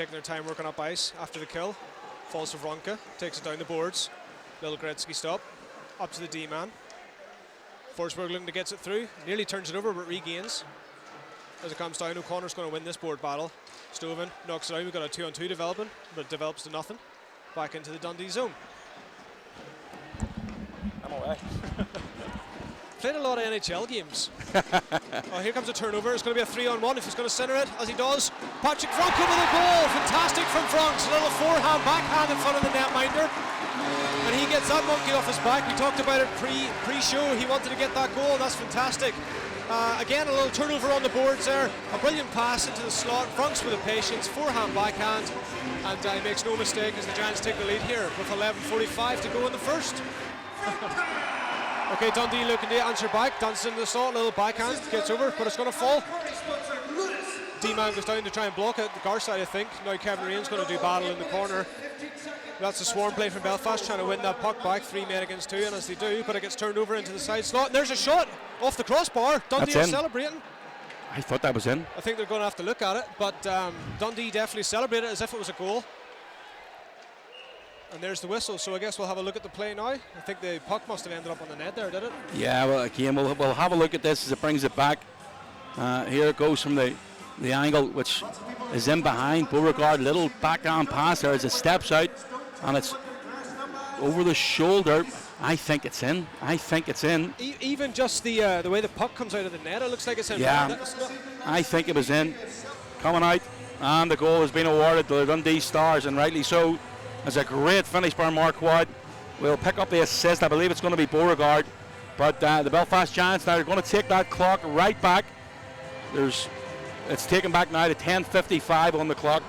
taking their time working up ice after the kill. Falls to Vronka, takes it down the boards. Little Gretzky stop, up to the D-man. Forsberg looking to get it through, nearly turns it over but regains. As it comes down, O'Connor's going to win this board battle. Stoven knocks it out, we've got a 2-on-2 developing, but it develops to nothing. Back into the Dundee zone. I'm away. Played a lot of NHL games. Oh, here comes a turnover. It's going to be a 3-on-1 if he's going to center it, as he does. Patrick Frank with a goal. Fantastic from Franks. A little forehand, backhand in front of the netminder. And he gets that monkey off his back. We talked about it pre-show. He wanted to get that goal. That's fantastic. Again, a little turnover on the boards there. A brilliant pass into the slot. Franks with the patience. Forehand, backhand. And he makes no mistake as the Giants take the lead here with 11:45 to go in the first. Okay, Dundee looking to answer back. Dances into the slot, little backhand, gets over, but it's going to fall. D-man goes down to try and block it, the Garside I think. Now Kevin Rain's going to do battle in the corner. That's a swarm play from Belfast, trying to win that puck back, 3 men against 2, and as they do, but it gets turned over into the side slot, and there's a shot off the crossbar. Dundee are celebrating. I thought that was in. I think they're going to have to look at it, but Dundee definitely celebrated as if it was a goal. And there's the whistle, so I guess we'll have a look at the play now. I think the puck must have ended up on the net there, did it? Yeah, well, again, we'll have a look at this as it brings it back. Here it goes from the angle, which is in behind. Beauregard, little backhand pass there as it steps out, and it's over the shoulder. I think it's in. I think it's in. Even just the way the puck comes out of the net, it looks like it's in. Yeah, I think it was in. Coming out, and the goal has been awarded to the Dundee Stars, and rightly so. It's a great finish by Marquardt. We'll pick up the assist. I believe it's going to be Beauregard. But the Belfast Giants now are going to take that clock right back. It's taken back now to 10:55 on the clock.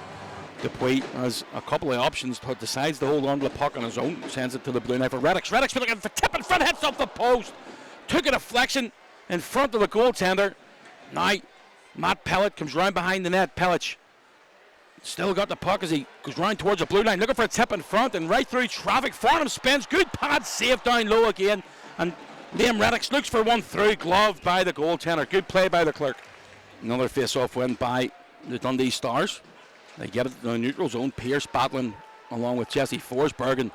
Dupuis has a couple of options, but decides to hold on to the puck on his own. Sends it to the blue line for Reddix. Reddix looking for tip in front, hits off the post. Took a deflection in front of the goaltender. Now Matt Pellet comes round behind the net. Pellet still got the puck as he goes round towards the blue line, looking for a tip in front, and right through traffic. Farnham spins, good pad save down low again, and Liam Reddix looks for one through, gloved by the goaltender. Good play by the clerk. Another face-off win by the Dundee Stars. They get it to the neutral zone. Pierce battling along with Jesse Forsberg, and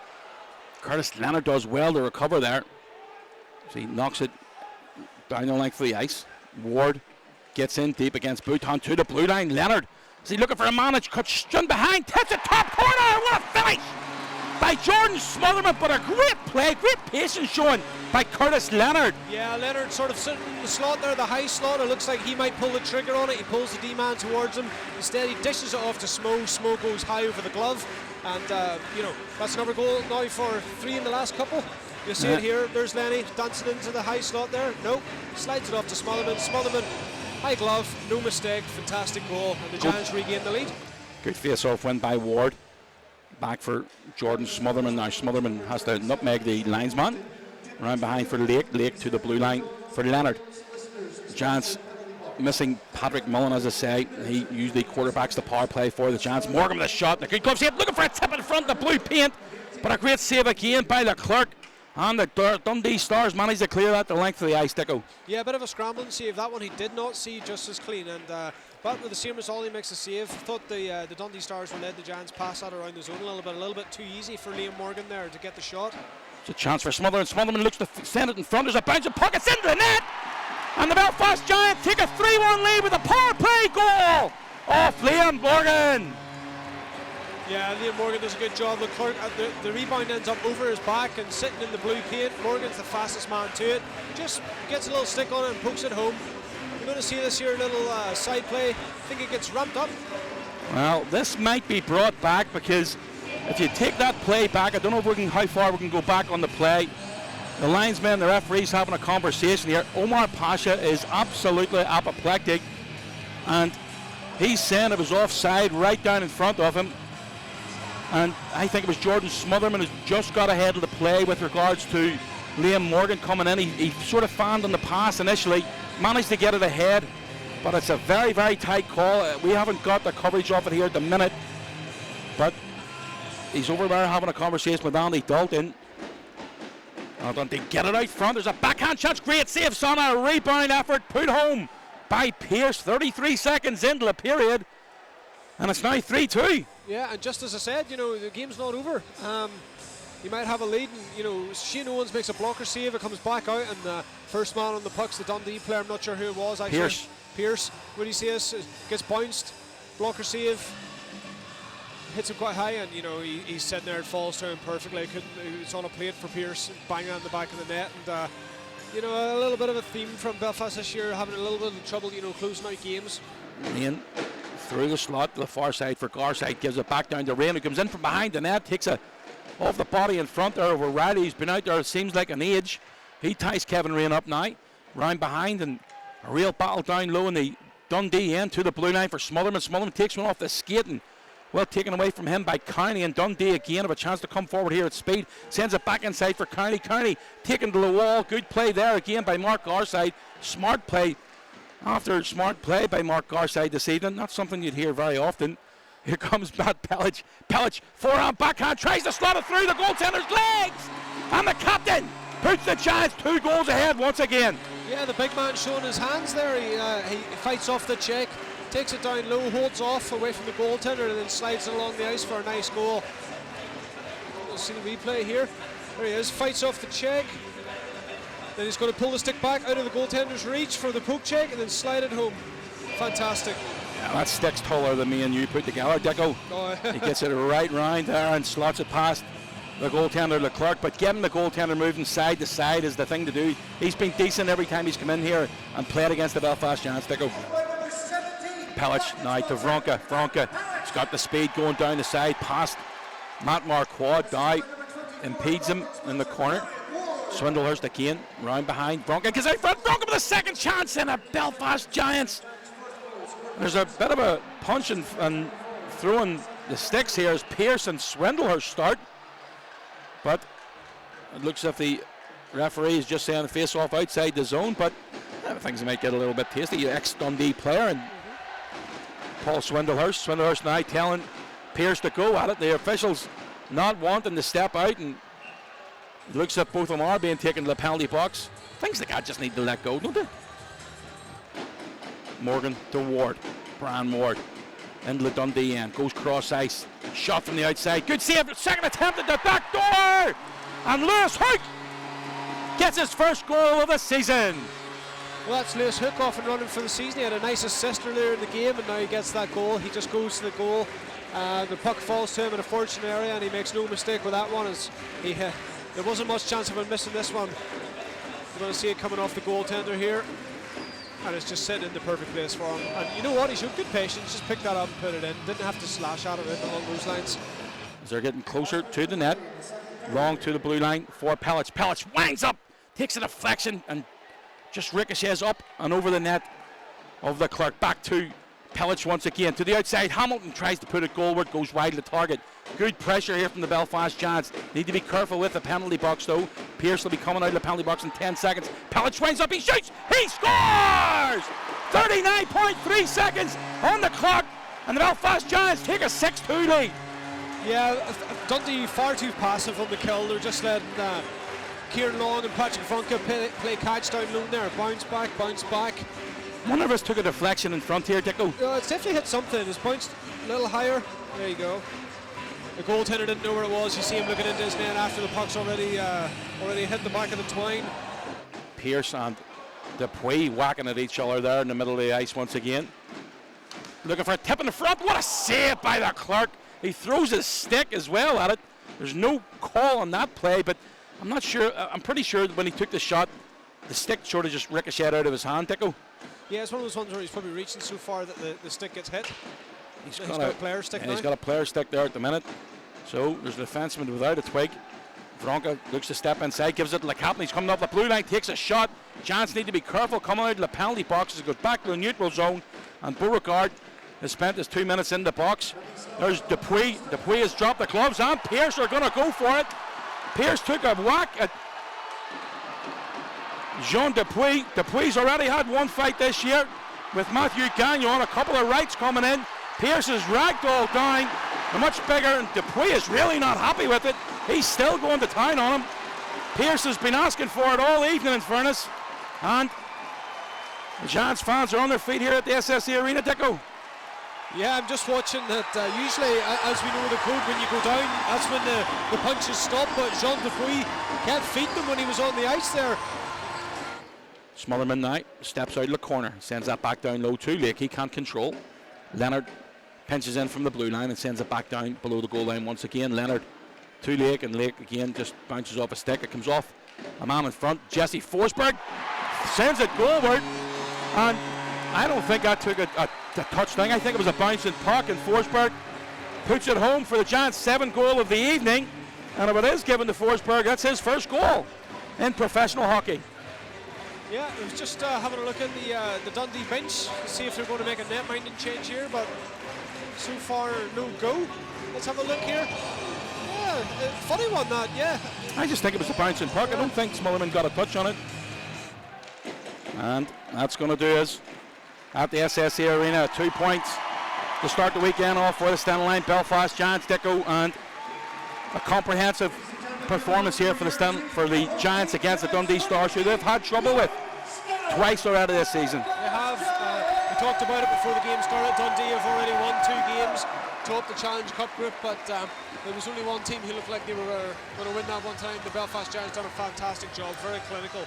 Curtis Leonard does well to recover there. So he knocks it down the length of the ice. Ward gets in deep against Bouton to the blue line. Leonard, is he looking for a manage? Cuts straight behind, tips it top corner. What a finish by Jordan Smotherman, but a great play, great patience showing by Curtis Leonard. Yeah, Leonard sort of sitting in the slot there, the high slot. It looks like he might pull the trigger on it. He pulls the D-man towards him. Instead, he dishes it off to Smo. Smo goes high over the glove. And, that's another goal now for 3 in the last couple. You see it here. There's Lenny dancing into the high slot there. Nope. Slides it off to Smotherman. Smotherman, high glove, no mistake. Fantastic goal. And the Giants regain the lead. Good face-off win by Ward. Back for Jordan Smotherman. Now Smotherman has to nutmeg the linesman. Round behind for Lake. Lake to the blue line for Leonard. Giants missing Patrick Mullen, as I say. He usually quarterbacks the power play for the Giants. Morgan with a shot. The good glove save, looking for a tip in front of the blue paint. But a great save again by Leclerc. And the Dundee Stars managed to clear that the length of the ice, Dicko. Yeah, a bit of a scrambling save. That one he did not see just as clean. And but with the same result, he makes a save. Thought the Dundee Stars will let the Giants pass that around the zone a little bit too easy for Liam Morgan there to get the shot. It's a chance for Smotherman. Smotherman looks to send it in front. There's a bounce of pockets into the net. And the Belfast Giants take a 3-1 lead with a power play goal off Liam Morgan. Yeah, Liam Morgan does a good job. The rebound ends up over his back and sitting in the blue paint. Morgan's the fastest man to it. Just gets a little stick on it and pokes it home. You're going to see this here little side play. I think it gets ramped up. Well, this might be brought back because if you take that play back, I don't know how far we can go back on the play. The linesman and the referee's having a conversation here. Omar Pasha is absolutely apoplectic, and he's saying it was offside right down in front of him. And I think it was Jordan Smotherman who's just got ahead of the play with regards to Liam Morgan coming in. He sort of fanned on the pass initially, managed to get it ahead, but it's a very, very tight call. We haven't got the coverage of it here at the minute, but he's over there having a conversation with Andy Dalton. Dundee get it out front. There's a backhand chance. Great save, son. A rebound effort put home by Pierce. 33 seconds into the period. And it's now 3-2. Yeah, and just as I said, the game's not over. You might have a lead, and Shane Owens makes a blocker save, it comes back out, and the first man on the puck's the Dundee player. I'm not sure who it was actually. Pierce, what do you see this? Gets bounced, blocker save, hits him quite high, and he's sitting there, it falls to him perfectly. It's on a plate for Pierce, banging on the back of the net, and a little bit of a theme from Belfast this year, having a little bit of trouble, closing out games. Rain through the slot to the far side for Garside, gives it back down to Rain, who comes in from behind the net, takes it off the body in front there over Riley. He's been out there, it seems like an age. He ties Kevin Rain up now, round behind, and a real battle down low in the Dundee end to the blue line for Smotherman. Smotherman takes one off the skate, and well taken away from him by County, and Dundee again have a chance to come forward here at speed. Sends it back inside for County. County taken to the wall. Good play there again by Mark Garside. Smart play after smart play by Mark Garside this evening. Not something you'd hear very often. Here comes Matt Pellich. Pellich, forehand, backhand, tries to slot it through the goaltender's legs. And the captain puts the Giants 2 goals ahead once again. Yeah, the big man showing his hands there. He fights off the check, takes it down low, holds off away from the goaltender, and then slides it along the ice for a nice goal. We'll see the replay here. There he is, fights off the check. Then he's going to pull the stick back out of the goaltender's reach for the poke check and then slide it home. Fantastic. Yeah, that stick's taller than me and you put together, Dicko. Oh. He gets it right round there and slots it past the goaltender, Leclerc. But getting the goaltender moving side to side is the thing to do. He's been decent every time he's come in here and played against the Belfast Giants, Dicko. Pellich now to Vronka. Vronka's got the speed going down the side past Matt Marquardt. Now impedes him in the corner. Swindlehurst again, round behind. Vronka gets out front. Vronka with a second chance in a Belfast Giants. There's a bit of a punch and throwing the sticks here as Pearce and Swindlehurst start. But it looks as if the referee is just saying a face-off outside the zone, but things might get a little bit tasty. Ex-Dundee player and Paul Swindlehurst. Swindlehurst now telling Pearce to go at it. The officials not wanting to step out, and it looks as if both of them are being taken to the penalty box. Things like that just need to let go, don't they? Morgan to Ward. Brian Ward into the Dundee end. Goes cross ice. Shot from the outside. Good save. Second attempt at the back door. And Lewis Hook gets his first goal of the season. Well, that's Lewis Hook off and running for the season. He had a nice assist earlier in the game, and now he gets that goal. He just goes to the goal. The puck falls to him in a fortunate area, and he makes no mistake with that one. As there wasn't much chance of him missing this one. We're going to see it coming off the goaltender here. And it's just sitting in the perfect place for him. And you know what? He showed good patience. Just picked that up and put it in. Didn't have to slash at it along those lines. As they're getting closer to the net. Long to the blue line for Pellich. Pellich winds up. Takes a deflection and just ricochets up and over the net of the Clerk. Back to Pellich once again. To the outside. Hamilton tries to put it goalward. Goes wide of the target. Good pressure here from the Belfast Giants. Need to be careful with the penalty box though. Pierce will be coming out of the penalty box in 10 seconds. Pellich winds up, he shoots, he scores! 39.3 seconds on the clock, and the Belfast Giants take a 6-2 lead. Yeah, Dundee far too passive on the kill. They're just letting Kieran Long and Patrick Vronka play catch down low there. Bounce back. One of us took a deflection in front here, Dicko. It's definitely hit something. It's bounced a little higher. There you go. The goaltender didn't know where it was. You see him looking into his net after the puck's already hit the back of the twine. Pierce and Dupuis whacking at each other there in the middle of the ice once again. Looking for a tip in the front. What a save by the Clerk. He throws his stick as well at it. There's no call on that play, but I'm not sure. I'm pretty sure that when he took the shot, the stick sort of just ricocheted out of his hand, Dicko. Yeah, it's one of those ones where he's probably reaching so far that the stick gets hit. He's got a player stick now. He's got a player stick there at the minute. So there's a defenseman without a twig. Vronka looks to step inside, gives it to LeCaplan. He's coming off the blue line, takes a shot. Giants need to be careful coming out of the penalty boxes. He goes back to the neutral zone, and Beauregard has spent his 2 minutes in the box. There's Dupuis. Dupuis has dropped the gloves, and Pierce are going to go for it. Pierce took a whack at Jean Dupuis. Dupuis already had one fight this year with Matthew Gagnon. A couple of rights coming in. Pierce is ragdolled down, much bigger, and Dupuis is really not happy with it. He's still going to town on him. Pierce has been asking for it all evening, in fairness. And the Giants fans are on their feet here at the SSE Arena, Dicko. Yeah, I'm just watching that. Usually, as we know the code, when you go down, that's when the punches stop. But Jean Dupuis kept feeding them when he was on the ice there. Smotherman now steps out of the corner, sends that back down low to Lake. He can't control. Leonard pinches in from the blue line and sends it back down below the goal line once again. Leonard to Lake, and Lake again just bounces off a stick. It comes off a man in front. Jesse Forsberg sends it goalward, and I don't think that took a touch thing. I think it was a bouncing puck, and Forsberg puts it home for the Giants' 7th goal of the evening. And if it is given to Forsberg, that's his first goal in professional hockey. Yeah, it was just having a look at the Dundee bench to see if they're going to make a net-minding change here, but so far no go. Let's have a look here. Yeah, funny one that, yeah. I just think it was a bouncing puck. I don't think Smotherman got a touch on it. And that's going to do us at the SSE Arena. 2 points to start the weekend off for the Stena line. Belfast Giants, Dicko, and a comprehensive performance here for the Giants against the Dundee Stars, who they've had trouble with twice already this season. They have. We talked about it before the game started. Dundee have already won 2 games, topped the Challenge Cup group, but there was only one team who looked like they were going to win that one time. The Belfast Giants done a fantastic job, very clinical,